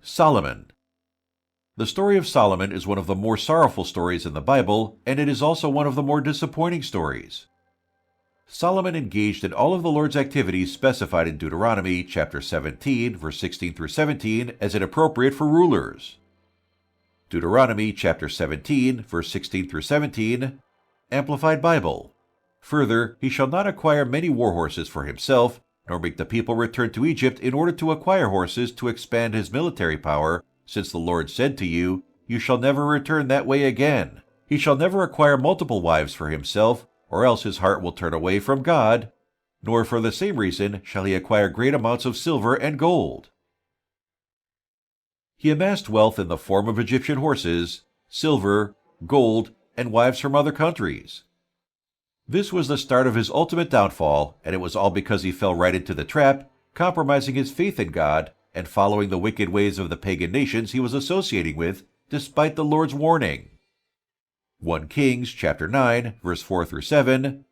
Solomon. The story of Solomon is one of the more sorrowful stories in the Bible, and it is also one of the more disappointing stories. Solomon engaged in all of the Lord's activities specified in Deuteronomy chapter 17, verse 16 through 17, as inappropriate for rulers. Deuteronomy chapter 17, verse 16 through 17, Amplified Bible. Further, he shall not acquire many war horses for himself, nor make the people return to Egypt in order to acquire horses to expand his military power, since the Lord said to you, You shall never return that way again. He shall never acquire multiple wives for himself, or else his heart will turn away from God, nor for the same reason shall he acquire great amounts of silver and gold. He amassed wealth in the form of Egyptian horses, silver, gold, and wives from other countries. This was the start of his ultimate downfall, and it was all because he fell right into the trap, compromising his faith in God and following the wicked ways of the pagan nations he was associating with, despite the Lord's warning. 1 Kings chapter 9, verse 4 through 7,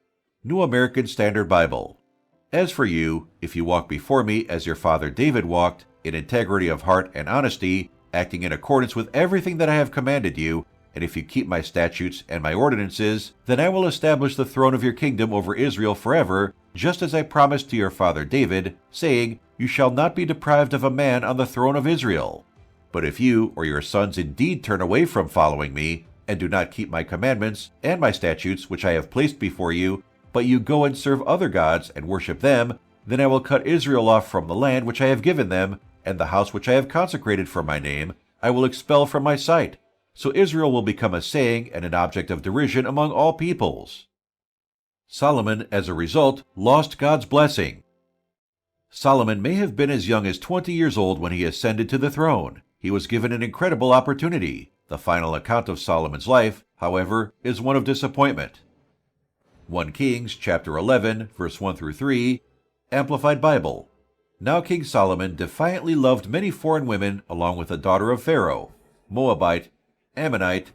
New American Standard Bible. As for you, if you walk before me as your father David walked, in integrity of heart and honesty, acting in accordance with everything that I have commanded you, and if you keep my statutes and my ordinances, then I will establish the throne of your kingdom over Israel forever, just as I promised to your father David, saying, You shall not be deprived of a man on the throne of Israel. But if you or your sons indeed turn away from following me, and do not keep my commandments and my statutes which I have placed before you, but you go and serve other gods and worship them, then I will cut Israel off from the land which I have given them, and the house which I have consecrated for my name, I will expel from my sight. So Israel will become a saying and an object of derision among all peoples. Solomon, as a result, lost God's blessing. Solomon may have been as young as 20 years old when he ascended to the throne. He was given an incredible opportunity. The final account of Solomon's life, however, is one of disappointment. 1 Kings chapter 11, verse 1 through 3, Amplified Bible. Now King Solomon defiantly loved many foreign women along with the daughter of Pharaoh, Moabite, Ammonite,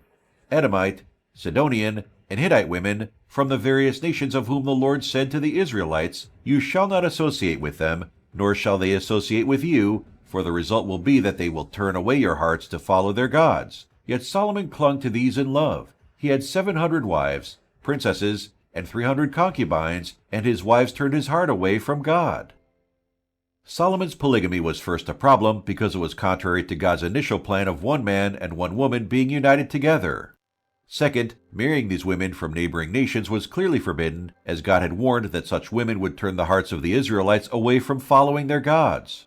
Edomite, Sidonian, and Hittite women from the various nations of whom the Lord said to the Israelites, You shall not associate with them, nor shall they associate with you, for the result will be that they will turn away your hearts to follow their gods. Yet Solomon clung to these in love. He had 700 wives, princesses, and 300 concubines, and his wives turned his heart away from God. Solomon's polygamy was first a problem because it was contrary to God's initial plan of one man and one woman being united together. Second, marrying these women from neighboring nations was clearly forbidden, as God had warned that such women would turn the hearts of the Israelites away from following their gods.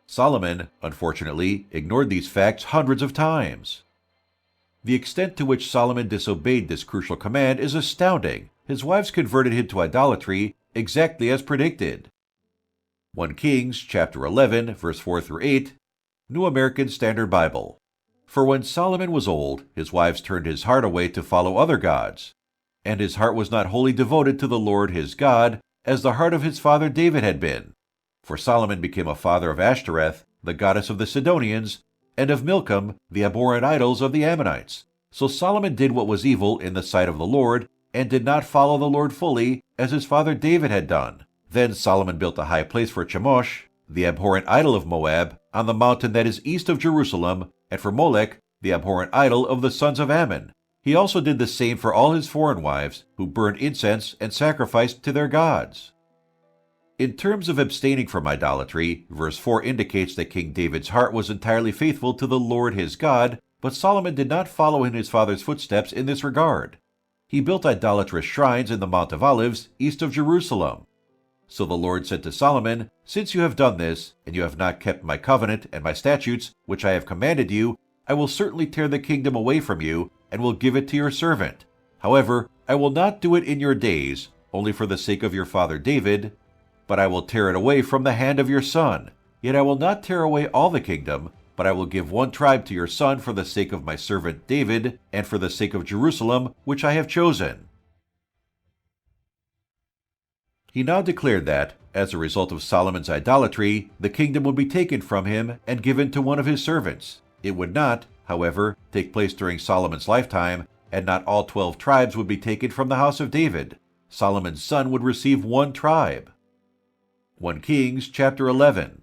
Solomon, unfortunately, ignored these facts hundreds of times. The extent to which Solomon disobeyed this crucial command is astounding. His wives converted him to idolatry exactly as predicted. 1 Kings chapter 11, verse 4 through 8, New American Standard Bible. For when Solomon was old, his wives turned his heart away to follow other gods, and his heart was not wholly devoted to the Lord his God, as the heart of his father David had been. For Solomon became a father of Ashtoreth, the goddess of the Sidonians, and of Milcom, the abhorrent idols of the Ammonites. So Solomon did what was evil in the sight of the Lord, and did not follow the Lord fully, as his father David had done. Then Solomon built a high place for Chemosh, the abhorrent idol of Moab, on the mountain that is east of Jerusalem, and for Molech, the abhorrent idol of the sons of Ammon. He also did the same for all his foreign wives, who burned incense and sacrificed to their gods. In terms of abstaining from idolatry, verse 4 indicates that King David's heart was entirely faithful to the Lord his God, but Solomon did not follow in his father's footsteps in this regard. He built idolatrous shrines in the Mount of Olives, east of Jerusalem. So the Lord said to Solomon, Since you have done this, and you have not kept my covenant and my statutes, which I have commanded you, I will certainly tear the kingdom away from you, and will give it to your servant. However, I will not do it in your days, only for the sake of your father David, but I will tear it away from the hand of your son. Yet I will not tear away all the kingdom, but I will give one tribe to your son for the sake of my servant David, and for the sake of Jerusalem, which I have chosen. He now declared that, as a result of Solomon's idolatry, the kingdom would be taken from him and given to one of his servants. It would not, however, take place during Solomon's lifetime, and not all 12 tribes would be taken from the house of David. Solomon's son would receive one tribe. 1 Kings chapter 11.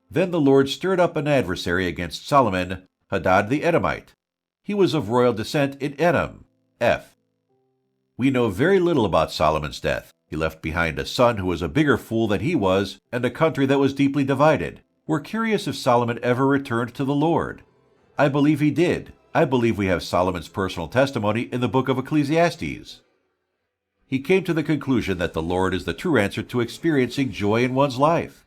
Then the Lord stirred up an adversary against Solomon, Hadad the Edomite. He was of royal descent in Edom. F. We know very little about Solomon's death. He left behind a son who was a bigger fool than he was, and a country that was deeply divided. We're curious if Solomon ever returned to the Lord. I believe he did. I believe we have Solomon's personal testimony in the book of Ecclesiastes. He came to the conclusion that the Lord is the true answer to experiencing joy in one's life.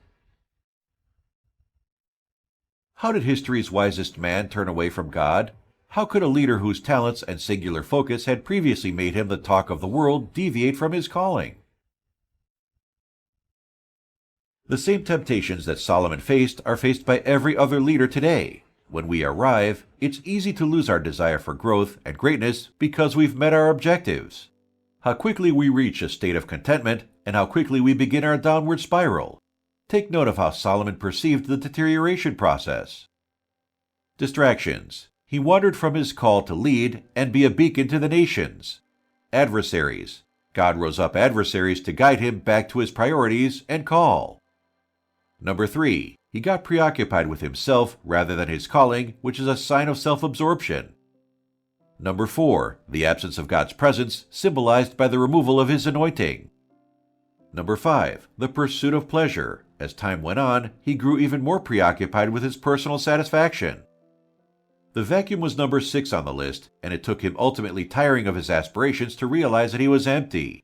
How did history's wisest man turn away from God? How could a leader whose talents and singular focus had previously made him the talk of the world deviate from his calling? The same temptations that Solomon faced are faced by every other leader today. When we arrive, it's easy to lose our desire for growth and greatness because we've met our objectives. How quickly we reach a state of contentment, and how quickly we begin our downward spiral. Take note of how Solomon perceived the deterioration process. Distractions. He wandered from his call to lead and be a beacon to the nations. Adversaries. God rose up adversaries to guide him back to his priorities and call. Number 3. He got preoccupied with himself rather than his calling, which is a sign of self-absorption. Number 4. The absence of God's presence, symbolized by the removal of his anointing. Number 5. The pursuit of pleasure. As time went on, he grew even more preoccupied with his personal satisfaction. The vacuum was number 6 on the list, and it took him ultimately tiring of his aspirations to realize that he was empty.